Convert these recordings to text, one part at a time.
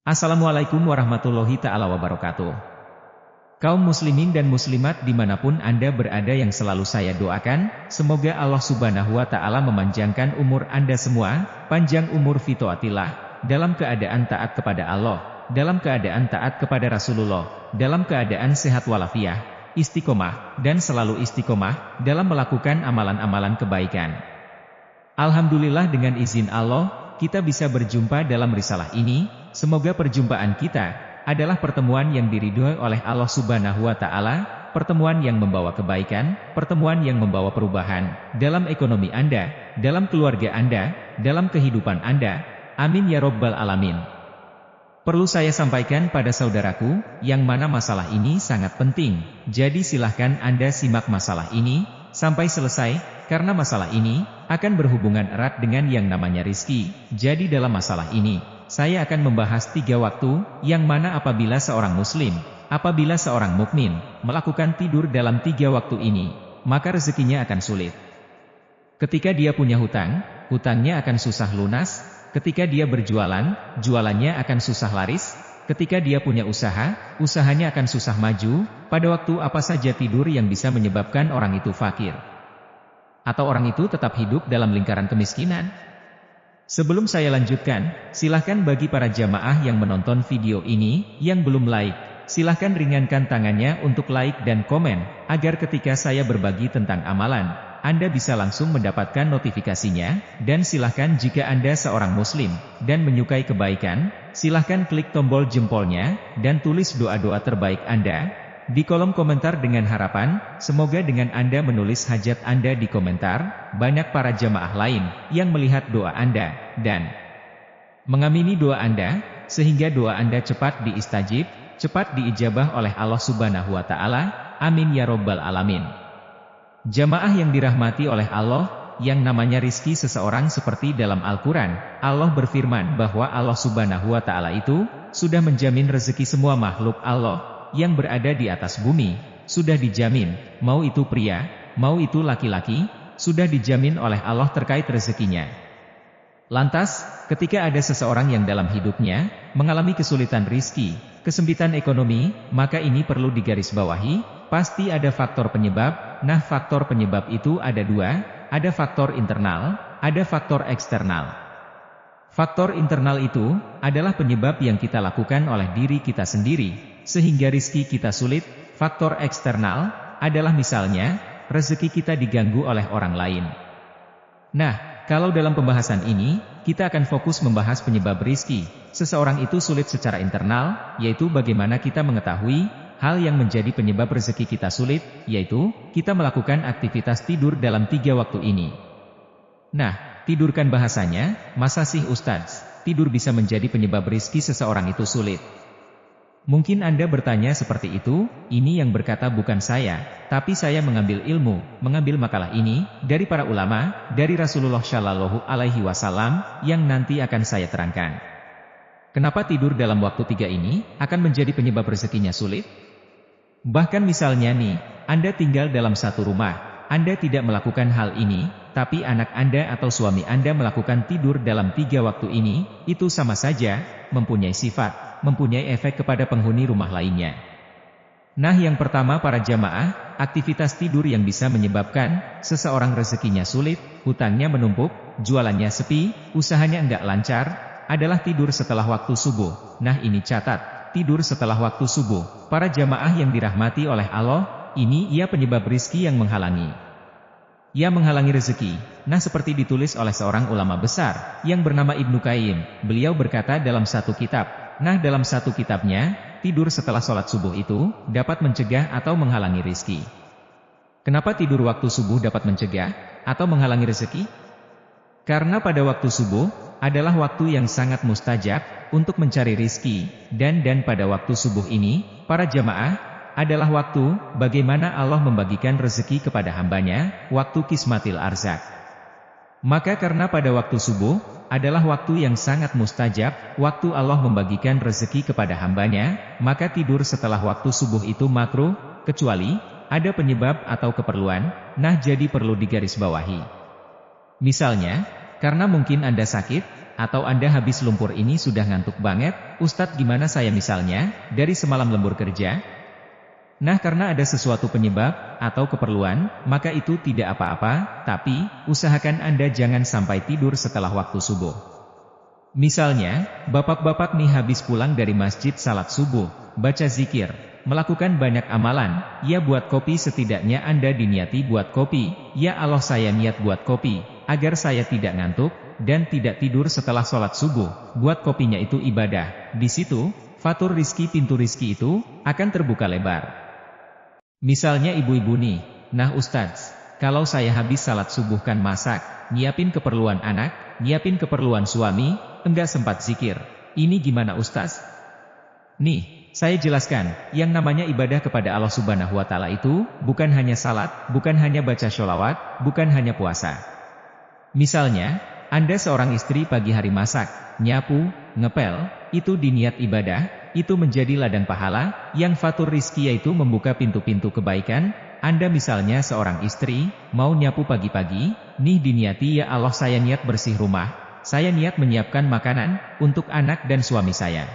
Assalamualaikum warahmatullahi ta'ala wabarakatuh. Kaum muslimin dan muslimat dimanapun Anda berada yang selalu saya doakan, semoga Allah subhanahu wa ta'ala memanjangkan umur Anda semua, panjang umur fitoatillah, dalam keadaan taat kepada Allah, dalam keadaan taat kepada Rasulullah, dalam keadaan sehat walafiat, istiqomah, dan selalu istiqomah, dalam melakukan amalan-amalan kebaikan. Alhamdulillah dengan izin Allah, kita bisa berjumpa dalam risalah ini. Semoga perjumpaan kita adalah pertemuan yang diridhoi oleh Allah subhanahu wa ta'ala, pertemuan yang membawa kebaikan, pertemuan yang membawa perubahan, dalam ekonomi Anda, dalam keluarga Anda, dalam kehidupan Anda. Amin ya Rabbal Alamin. Perlu saya sampaikan pada saudaraku, yang mana masalah ini sangat penting, jadi silahkan Anda simak masalah ini sampai selesai, karena masalah ini akan berhubungan erat dengan yang namanya rizki. Jadi dalam masalah ini, saya akan membahas 3 waktu, yang mana apabila seorang muslim, apabila seorang mukmin melakukan tidur dalam 3 waktu ini, maka rezekinya akan sulit. Ketika dia punya hutang, hutangnya akan susah lunas. Ketika dia berjualan, jualannya akan susah laris. Ketika dia punya usaha, usahanya akan susah maju. Pada waktu apa saja tidur yang bisa menyebabkan orang itu fakir? Atau orang itu tetap hidup dalam lingkaran kemiskinan? Sebelum saya lanjutkan, silahkan bagi para jamaah yang menonton video ini, yang belum like, silahkan ringankan tangannya untuk like dan komen, agar ketika saya berbagi tentang amalan, Anda bisa langsung mendapatkan notifikasinya. Dan silahkan jika Anda seorang muslim, dan menyukai kebaikan, silahkan klik tombol jempolnya, dan tulis doa-doa terbaik Anda di kolom komentar dengan harapan, semoga dengan Anda menulis hajat Anda di komentar, banyak para jamaah lain yang melihat doa Anda dan mengamini doa Anda, sehingga doa Anda cepat diistajib, cepat diijabah oleh Allah subhanahu wa ta'ala. Amin ya Rabbal Alamin. Jamaah yang dirahmati oleh Allah, yang namanya rizki seseorang seperti dalam Al-Quran, Allah berfirman bahwa Allah subhanahu wa ta'ala itu sudah menjamin rezeki semua makhluk Allah yang berada di atas bumi, sudah dijamin, mau itu pria, mau itu laki-laki, sudah dijamin oleh Allah terkait rezekinya. Lantas, ketika ada seseorang yang dalam hidupnya mengalami kesulitan rizki, kesempitan ekonomi, maka ini perlu digarisbawahi, pasti ada faktor penyebab. Nah, faktor penyebab itu ada 2, ada faktor internal, ada faktor eksternal. Faktor internal itu adalah penyebab yang kita lakukan oleh diri kita sendiri, sehingga rizki kita sulit. Faktor eksternal adalah misalnya, rezeki kita diganggu oleh orang lain. Nah, kalau dalam pembahasan ini, kita akan fokus membahas penyebab rizki seseorang itu sulit secara internal, yaitu bagaimana kita mengetahui hal yang menjadi penyebab rezeki kita sulit, yaitu kita melakukan aktivitas tidur dalam 3 waktu ini. Nah, tidurkan bahasanya, masa sih Ustadz, tidur bisa menjadi penyebab rizki seseorang itu sulit? Mungkin Anda bertanya seperti itu. Ini yang berkata bukan saya, tapi saya mengambil ilmu, mengambil makalah ini dari para ulama, dari Rasulullah Shallallahu Alaihi Wasallam, yang nanti akan saya terangkan. Kenapa tidur dalam waktu 3 ini akan menjadi penyebab rezekinya sulit? Bahkan misalnya nih, Anda tinggal dalam satu rumah, Anda tidak melakukan hal ini, tapi anak Anda atau suami Anda melakukan tidur dalam 3 waktu ini, itu sama saja mempunyai sifat, mempunyai efek kepada penghuni rumah lainnya. Nah, yang pertama para jamaah, aktivitas tidur yang bisa menyebabkan seseorang rezekinya sulit, hutangnya menumpuk, jualannya sepi, usahanya enggak lancar, adalah tidur setelah waktu subuh. Nah, ini catat, tidur setelah waktu subuh. Para jamaah yang dirahmati oleh Allah, ini ia penyebab rizki yang menghalangi. Ia menghalangi rezeki. Nah, seperti ditulis oleh seorang ulama besar yang bernama Ibnu Qayyim. Beliau berkata dalam satu kitab. Nah, dalam satu kitabnya, tidur setelah sholat subuh itu dapat mencegah atau menghalangi rezeki. Kenapa tidur waktu subuh dapat mencegah atau menghalangi rezeki? Karena pada waktu subuh adalah waktu yang sangat mustajab untuk mencari rezeki, dan pada waktu subuh ini, para jamaah, adalah waktu bagaimana Allah membagikan rezeki kepada hambanya, waktu kismatil arzak. Maka karena pada waktu subuh adalah waktu yang sangat mustajab, waktu Allah membagikan rezeki kepada hambanya, maka tidur setelah waktu subuh itu makruh, kecuali ada penyebab atau keperluan. Nah, jadi perlu digarisbawahi. Misalnya, karena mungkin Anda sakit, Atau Anda habis lumpur ini sudah ngantuk banget, Ustadz gimana saya misalnya, dari semalam lembur kerja? Nah karena ada sesuatu penyebab, atau keperluan, maka itu tidak apa-apa, tapi, usahakan Anda jangan sampai tidur setelah waktu subuh. Misalnya, bapak-bapak nih habis pulang dari masjid salat subuh, baca zikir, melakukan banyak amalan, ya buat kopi setidaknya Anda diniati buat kopi, ya Allah saya niat buat kopi, agar saya tidak ngantuk, dan tidak tidur setelah sholat subuh, buat kopinya itu ibadah. Di situ, fatur rizki pintu rizki itu, akan terbuka lebar. Misalnya ibu-ibu nih, nah Ustadz, kalau saya habis salat subuh kan masak, nyiapin keperluan anak, nyiapin keperluan suami, enggak sempat zikir. Ini gimana Ustadz? Nih, saya jelaskan, yang namanya ibadah kepada Allah Subhanahu wa Ta'ala itu, bukan hanya salat, bukan hanya baca sholawat, bukan hanya puasa. Misalnya, Anda seorang istri pagi hari masak, nyapu, ngepel, itu diniat ibadah, itu menjadi ladang pahala, yang fatur rizki yaitu membuka pintu-pintu kebaikan. Anda misalnya seorang istri, mau nyapu pagi-pagi, nih diniati ya Allah saya niat bersih rumah, saya niat menyiapkan makanan, untuk anak dan suami saya.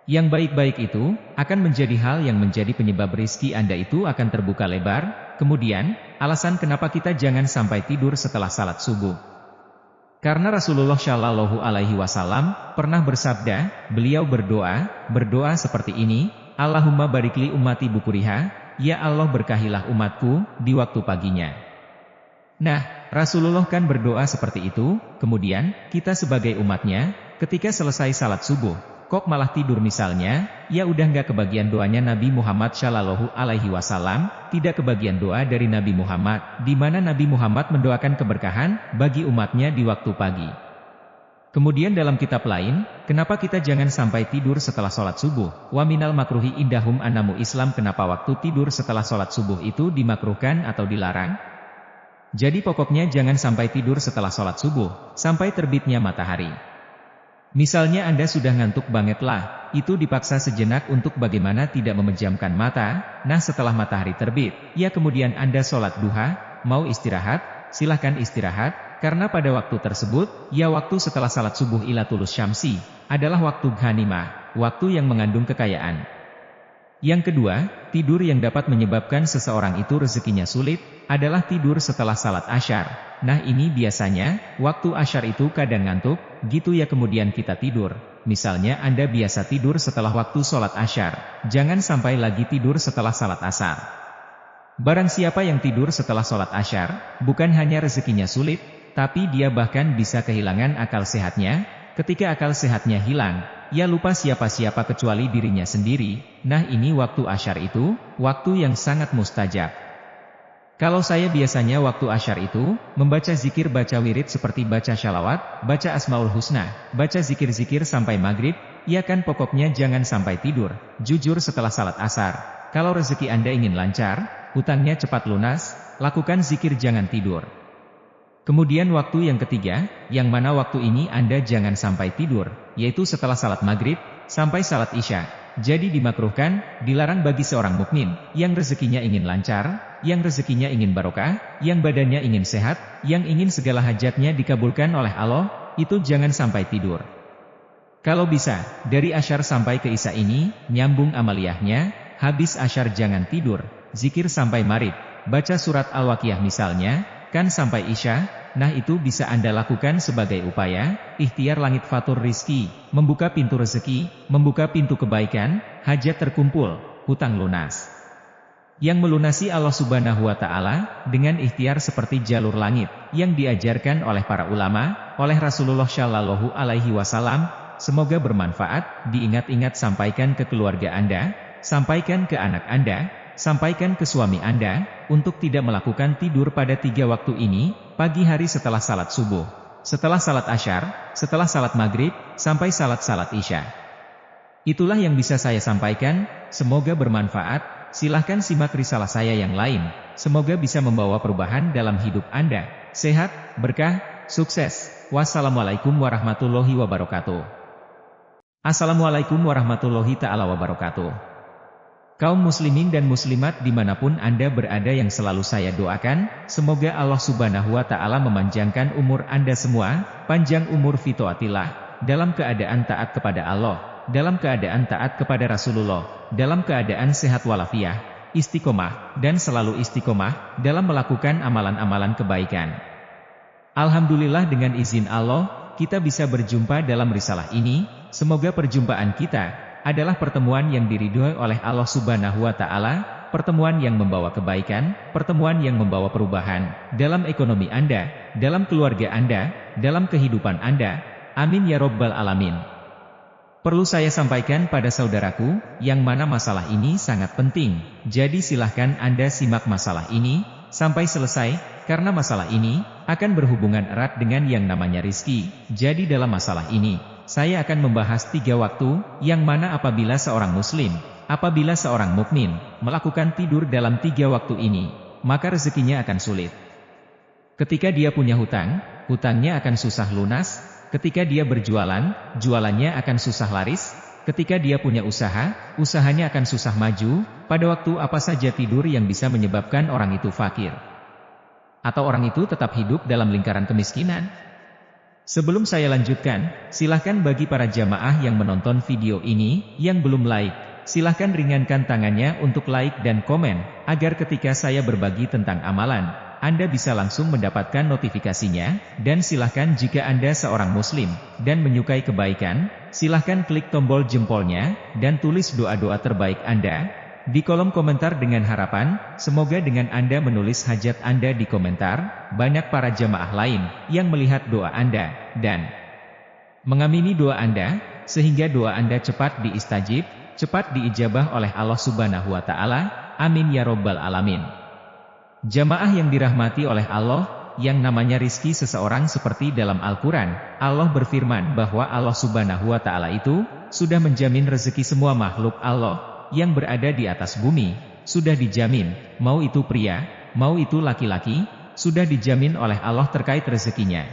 Yang baik-baik itu, akan menjadi hal yang menjadi penyebab rizki Anda itu akan terbuka lebar. Kemudian, alasan kenapa kita jangan sampai tidur setelah salat subuh. Karena Rasulullah Shallallahu Alaihi Wasallam pernah bersabda, beliau berdoa seperti ini, Allahumma barikli ummati bukuriha, ya Allah berkahilah umatku, di waktu paginya. Nah, Rasulullah kan berdoa seperti itu, kemudian, kita sebagai umatnya, ketika selesai salat subuh, kok malah tidur misalnya, ya udah nggak kebagian doanya Nabi Muhammad Shallallahu Alaihi Wasallam, tidak kebagian doa dari Nabi Muhammad, di mana Nabi Muhammad mendoakan keberkahan bagi umatnya di waktu pagi. Kemudian dalam kitab lain, kenapa kita jangan sampai tidur setelah sholat subuh? Wa minal makruhi indahum anamu Islam. Kenapa waktu tidur setelah sholat subuh itu dimakruhkan atau dilarang? Jadi pokoknya jangan sampai tidur setelah sholat subuh, sampai terbitnya matahari. Misalnya Anda sudah ngantuk banget lah, itu dipaksa sejenak untuk bagaimana tidak memejamkan mata. Nah setelah matahari terbit, ya kemudian Anda sholat duha, mau istirahat, silahkan istirahat, karena pada waktu tersebut, ya waktu setelah salat subuh ila tulus syamsi, adalah waktu ghanimah, waktu yang mengandung kekayaan. Yang kedua, tidur yang dapat menyebabkan seseorang itu rezekinya sulit, adalah tidur setelah salat asyar. Nah ini biasanya, waktu asyar itu kadang ngantuk, gitu ya kemudian kita tidur. Misalnya Anda biasa tidur setelah waktu sholat asyar, jangan sampai lagi tidur setelah salat asar. Barang siapa yang tidur setelah sholat asyar, bukan hanya rezekinya sulit, tapi dia bahkan bisa kehilangan akal sehatnya. Ketika akal sehatnya hilang, ya lupa siapa-siapa kecuali dirinya sendiri. Nah ini waktu asyar itu, waktu yang sangat mustajab. Kalau saya biasanya waktu asyar itu, membaca zikir baca wirid seperti baca syalawat, baca asmaul husna, baca zikir-zikir sampai maghrib, ya kan pokoknya jangan sampai tidur. Jujur setelah salat asar, kalau rezeki Anda ingin lancar, hutangnya cepat lunas, lakukan zikir jangan tidur. Kemudian waktu yang ketiga, yang mana waktu ini Anda jangan sampai tidur, yaitu setelah salat maghrib, sampai salat isya. Jadi dimakruhkan, dilarang bagi seorang mukmin, yang rezekinya ingin lancar, yang rezekinya ingin barokah, yang badannya ingin sehat, yang ingin segala hajatnya dikabulkan oleh Allah, itu jangan sampai tidur. Kalau bisa, dari asyar sampai ke isya ini, nyambung amaliyahnya, habis asyar jangan tidur, zikir sampai maghrib, baca surat Al-Waqiah misalnya, kan sampai isya. Nah itu bisa Anda lakukan sebagai upaya, ikhtiar langit fatur rizki, membuka pintu rezeki, membuka pintu kebaikan, hajat terkumpul, hutang lunas. Yang melunasi Allah Subhanahu wa Ta'ala, dengan ikhtiar seperti jalur langit, yang diajarkan oleh para ulama, oleh Rasulullah Shallallahu Alaihi Wasallam. Semoga bermanfaat, diingat-ingat sampaikan ke keluarga Anda, sampaikan ke anak Anda, sampaikan ke suami Anda, untuk tidak melakukan tidur pada 3 waktu ini, pagi hari setelah salat subuh, setelah salat asyar, setelah salat maghrib, sampai salat isya. Itulah yang bisa saya sampaikan, semoga bermanfaat, silahkan simak risalah saya yang lain, semoga bisa membawa perubahan dalam hidup Anda, sehat, berkah, sukses. Wassalamualaikum warahmatullahi wabarakatuh. Assalamualaikum warahmatullahi ta'ala wabarakatuh. Kaum muslimin dan muslimat dimanapun Anda berada yang selalu saya doakan, semoga Allah Subhanahu wa Ta'ala memanjangkan umur Anda semua, panjang umur fitoatillah, dalam keadaan taat kepada Allah, dalam keadaan taat kepada Rasulullah, dalam keadaan sehat walafiat, istiqomah, dan selalu istiqomah, dalam melakukan amalan-amalan kebaikan. Alhamdulillah dengan izin Allah, kita bisa berjumpa dalam risalah ini, semoga perjumpaan kita adalah pertemuan yang diridhoi oleh Allah Subhanahu wa Ta'ala, pertemuan yang membawa kebaikan, pertemuan yang membawa perubahan dalam ekonomi Anda, dalam keluarga Anda, dalam kehidupan Anda. Amin ya Rabbal Alamin. Perlu saya sampaikan pada saudaraku, yang mana masalah ini sangat penting, jadi silahkan Anda simak masalah ini sampai selesai, karena masalah ini akan berhubungan erat dengan yang namanya rizki. Jadi dalam masalah ini, saya akan membahas 3 waktu, yang mana apabila seorang muslim, apabila seorang mukmin melakukan tidur dalam 3 waktu ini, maka rezekinya akan sulit. Ketika dia punya hutang, hutangnya akan susah lunas. Ketika dia berjualan, jualannya akan susah laris. Ketika dia punya usaha, usahanya akan susah maju. Pada waktu apa saja tidur yang bisa menyebabkan orang itu fakir? Atau orang itu tetap hidup dalam lingkaran kemiskinan? Sebelum saya lanjutkan, silahkan bagi para jamaah yang menonton video ini, yang belum like, silahkan ringankan tangannya untuk like dan komen, agar ketika saya berbagi tentang amalan, Anda bisa langsung mendapatkan notifikasinya, dan silahkan jika Anda seorang muslim, dan menyukai kebaikan, silahkan klik tombol jempolnya, dan tulis doa-doa terbaik Anda di kolom komentar dengan harapan, semoga dengan Anda menulis hajat Anda di komentar, banyak para jamaah lain yang melihat doa Anda dan mengamini doa Anda, sehingga doa Anda cepat diistajib, cepat diijabah oleh Allah Subhanahu wa Ta'ala. Amin ya Rabbal Alamin. Jamaah yang dirahmati oleh Allah, yang namanya rizki seseorang seperti dalam Al-Quran, Allah berfirman bahwa Allah Subhanahu wa Ta'ala itu sudah menjamin rezeki semua makhluk Allah yang berada di atas bumi, sudah dijamin, mau itu pria, mau itu laki-laki, sudah dijamin oleh Allah terkait rezekinya.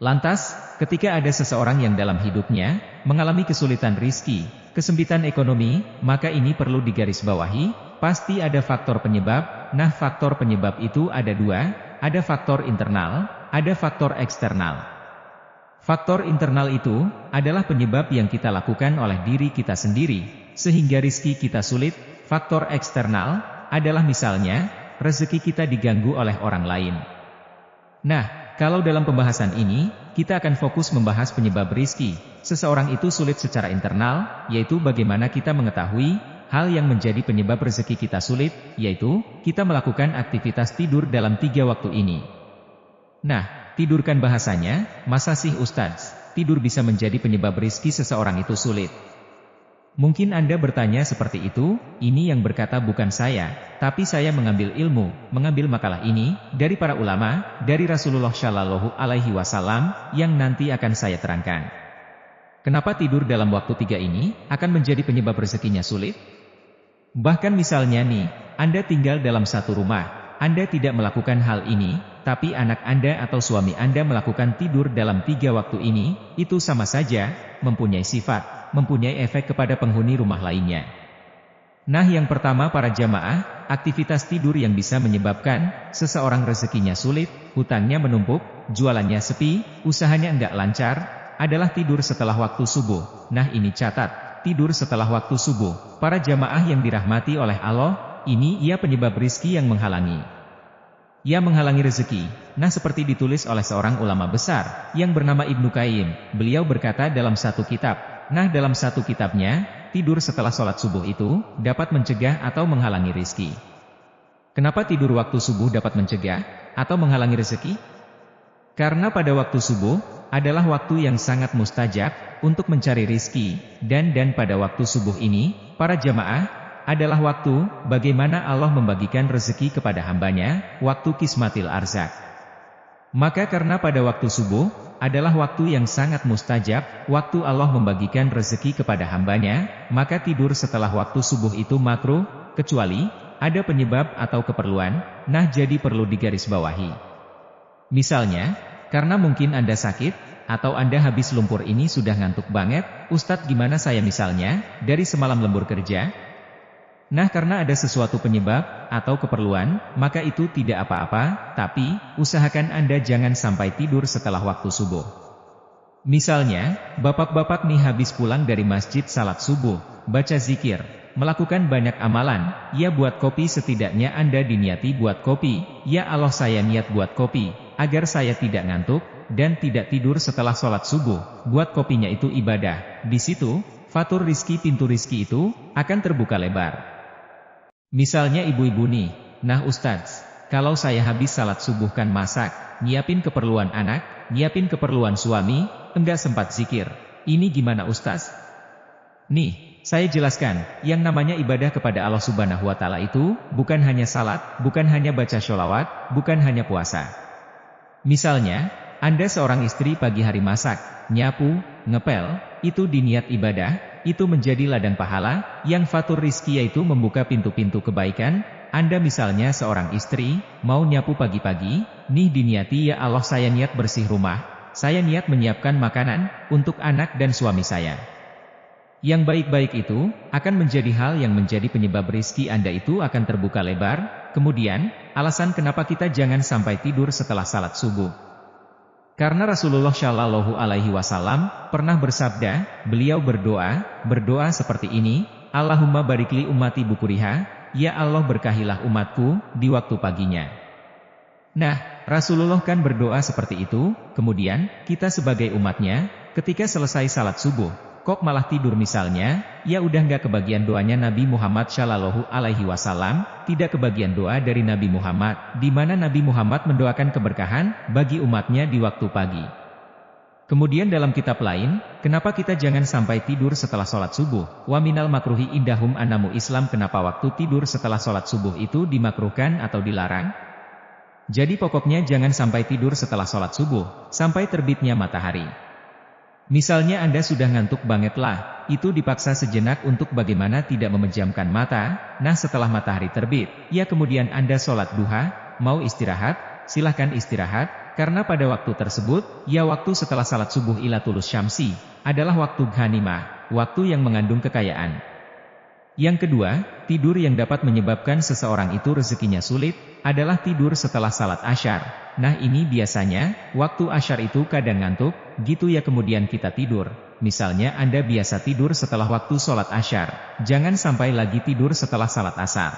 Lantas, ketika ada seseorang yang dalam hidupnya mengalami kesulitan rizki, kesempitan ekonomi, maka ini perlu digarisbawahi, pasti ada faktor penyebab. Nah, faktor penyebab itu ada 2, ada faktor internal, ada faktor eksternal. Faktor internal itu adalah penyebab yang kita lakukan oleh diri kita sendiri, sehingga rizki kita sulit. Faktor eksternal adalah misalnya, rezeki kita diganggu oleh orang lain. Nah, kalau dalam pembahasan ini, kita akan fokus membahas penyebab rizki seseorang itu sulit secara internal, yaitu bagaimana kita mengetahui hal yang menjadi penyebab rezeki kita sulit, yaitu kita melakukan aktivitas tidur dalam 3 waktu ini. Nah, tidurkan bahasanya, masa sih Ustadz, tidur bisa menjadi penyebab rizki seseorang itu sulit? Mungkin Anda bertanya seperti itu, ini yang berkata bukan saya, tapi saya mengambil ilmu, mengambil makalah ini, dari para ulama, dari Rasulullah Shallallahu Alaihi Wasallam, yang nanti akan saya terangkan. Kenapa tidur dalam waktu 3 ini, akan menjadi penyebab rezekinya sulit? Bahkan misalnya nih, Anda tinggal dalam satu rumah, Anda tidak melakukan hal ini, tapi anak Anda atau suami Anda melakukan tidur dalam 3 waktu ini, itu sama saja, mempunyai sifat, mempunyai efek kepada penghuni rumah lainnya. Nah, yang pertama para jamaah, aktivitas tidur yang bisa menyebabkan seseorang rezekinya sulit, hutangnya menumpuk, jualannya sepi, usahanya enggak lancar, adalah tidur setelah waktu subuh. Nah, ini catat, tidur setelah waktu subuh. Para jamaah yang dirahmati oleh Allah, ini ia penyebab rizki yang menghalangi. Ia menghalangi rezeki. Nah, seperti ditulis oleh seorang ulama besar yang bernama Ibnu Qayyim. Beliau berkata dalam satu kitab. Nah, dalam satu kitabnya, tidur setelah sholat subuh itu dapat mencegah atau menghalangi rizki. Kenapa tidur waktu subuh dapat mencegah atau menghalangi rezeki? Karena pada waktu subuh adalah waktu yang sangat mustajab untuk mencari rizki, dan pada waktu subuh ini, para jamaah, adalah waktu bagaimana Allah membagikan rezeki kepada hambanya, waktu kismatil arzak. Maka karena pada waktu subuh adalah waktu yang sangat mustajab, waktu Allah membagikan rezeki kepada hambanya, maka tidur setelah waktu subuh itu makruh, kecuali ada penyebab atau keperluan. Nah, jadi perlu digarisbawahi. Misalnya, karena mungkin Anda sakit, atau Anda habis lumpur ini sudah ngantuk banget, Ustadz gimana saya misalnya, dari semalam lembur kerja? Nah karena ada sesuatu penyebab, atau keperluan, maka itu tidak apa-apa, tapi, usahakan Anda jangan sampai tidur setelah waktu subuh. Misalnya, bapak-bapak nih habis pulang dari masjid salat subuh, baca zikir, melakukan banyak amalan, ya buat kopi setidaknya Anda diniati buat kopi, ya Allah saya niat buat kopi, agar saya tidak ngantuk, dan tidak tidur setelah sholat subuh, buat kopinya itu ibadah, di situ, fatur rizki pintu rizki itu, akan terbuka lebar. Misalnya ibu-ibu nih, nah Ustadz, kalau saya habis salat subuh kan masak, nyiapin keperluan anak, nyiapin keperluan suami, enggak sempat zikir. Ini gimana Ustaz? Nih, saya jelaskan, yang namanya ibadah kepada Allah Subhanahu wa Ta'ala itu, bukan hanya salat, bukan hanya baca sholawat, bukan hanya puasa. Misalnya, Anda seorang istri pagi hari masak, nyapu, ngepel, itu diniat ibadah, itu menjadi ladang pahala, yang fatur rizki yaitu membuka pintu-pintu kebaikan. Anda misalnya seorang istri, mau nyapu pagi-pagi, nih diniati ya Allah saya niat bersih rumah, saya niat menyiapkan makanan, untuk anak dan suami saya. Yang baik-baik itu, akan menjadi hal yang menjadi penyebab rizki Anda itu akan terbuka lebar. Kemudian, alasan kenapa kita jangan sampai tidur setelah salat subuh. Karena Rasulullah Shallallahu Alaihi Wasallam pernah bersabda, beliau berdoa seperti ini, Allahumma barikli ummati bukuriha, ya Allah berkahilah umatku, di waktu paginya. Nah, Rasulullah kan berdoa seperti itu, kemudian, kita sebagai umatnya, ketika selesai salat subuh, kok malah tidur misalnya, ya udah nggak kebagian doanya Nabi Muhammad Shallallahu Alaihi Wasallam, tidak kebagian doa dari Nabi Muhammad, di mana Nabi Muhammad mendoakan keberkahan, bagi umatnya di waktu pagi. Kemudian dalam kitab lain, kenapa kita jangan sampai tidur setelah sholat subuh? Wa minal makruhi indahum anamu Islam kenapa waktu tidur setelah sholat subuh itu dimakruhkan atau dilarang? Jadi pokoknya jangan sampai tidur setelah sholat subuh, sampai terbitnya matahari. Misalnya Anda sudah ngantuk banget lah, itu dipaksa sejenak untuk bagaimana tidak memejamkan mata, nah setelah matahari terbit, ya kemudian Anda sholat duha, mau istirahat, silahkan istirahat, karena pada waktu tersebut, ya waktu setelah salat subuh ila tulus syamsi, adalah waktu ghanimah, waktu yang mengandung kekayaan. Yang kedua, tidur yang dapat menyebabkan seseorang itu rezekinya sulit, adalah tidur setelah salat asyar. Nah ini biasanya, waktu asyar itu kadang ngantuk, gitu ya kemudian kita tidur. Misalnya Anda biasa tidur setelah waktu sholat asyar, jangan sampai lagi tidur setelah salat asar.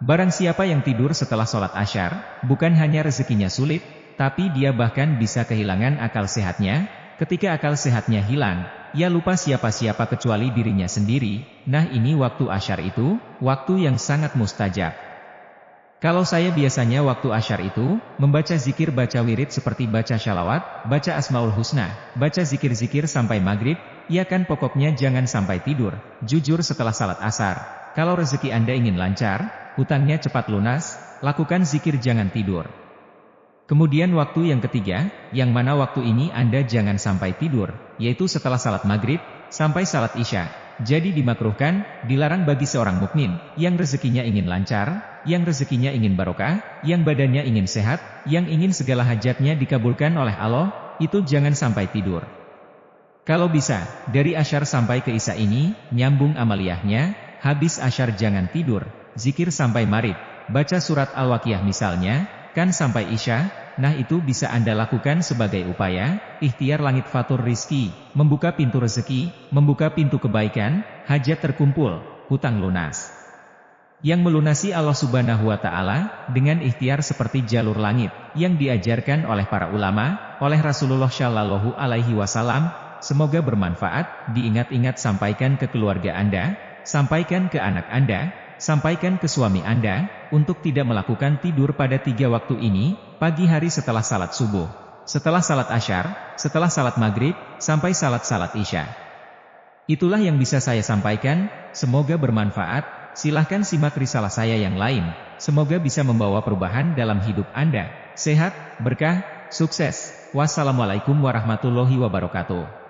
Barang siapa yang tidur setelah sholat asyar, bukan hanya rezekinya sulit, tapi dia bahkan bisa kehilangan akal sehatnya. Ketika akal sehatnya hilang, ia lupa siapa-siapa kecuali dirinya sendiri. Nah ini waktu asyar itu, waktu yang sangat mustajab. Kalau saya biasanya waktu asyar itu, membaca zikir baca wirid seperti baca syalawat, baca asmaul husna, baca zikir-zikir sampai maghrib, ya kan pokoknya jangan sampai tidur. Jujur setelah salat asar, kalau rezeki Anda ingin lancar, hutangnya cepat lunas, lakukan zikir jangan tidur. Kemudian waktu yang ketiga, yang mana waktu ini Anda jangan sampai tidur, yaitu setelah salat maghrib, sampai salat isya. Jadi dimakruhkan, dilarang bagi seorang mukmin, yang rezekinya ingin lancar, yang rezekinya ingin barokah, yang badannya ingin sehat, yang ingin segala hajatnya dikabulkan oleh Allah, itu jangan sampai tidur. Kalau bisa, dari asyar sampai ke isya ini, nyambung amaliyahnya, habis asyar jangan tidur, zikir sampai maghrib, baca surat Al-Waqiah misalnya, kan sampai isya, nah itu bisa Anda lakukan sebagai upaya, ikhtiar langit fatur rizki, membuka pintu rezeki, membuka pintu kebaikan, hajat terkumpul, hutang lunas. Yang melunasi Allah Subhanahu wa Ta'ala, dengan ikhtiar seperti jalur langit, yang diajarkan oleh para ulama, oleh Rasulullah Shallallahu Alaihi Wasallam, semoga bermanfaat, diingat-ingat sampaikan ke keluarga Anda, sampaikan ke anak Anda, sampaikan ke suami Anda, untuk tidak melakukan tidur pada 3 waktu ini, pagi hari setelah salat subuh, setelah salat asyar, setelah salat maghrib, sampai salat isya. Itulah yang bisa saya sampaikan, semoga bermanfaat, silahkan simak risalah saya yang lain, semoga bisa membawa perubahan dalam hidup Anda, sehat, berkah, sukses. Wassalamualaikum warahmatullahi wabarakatuh.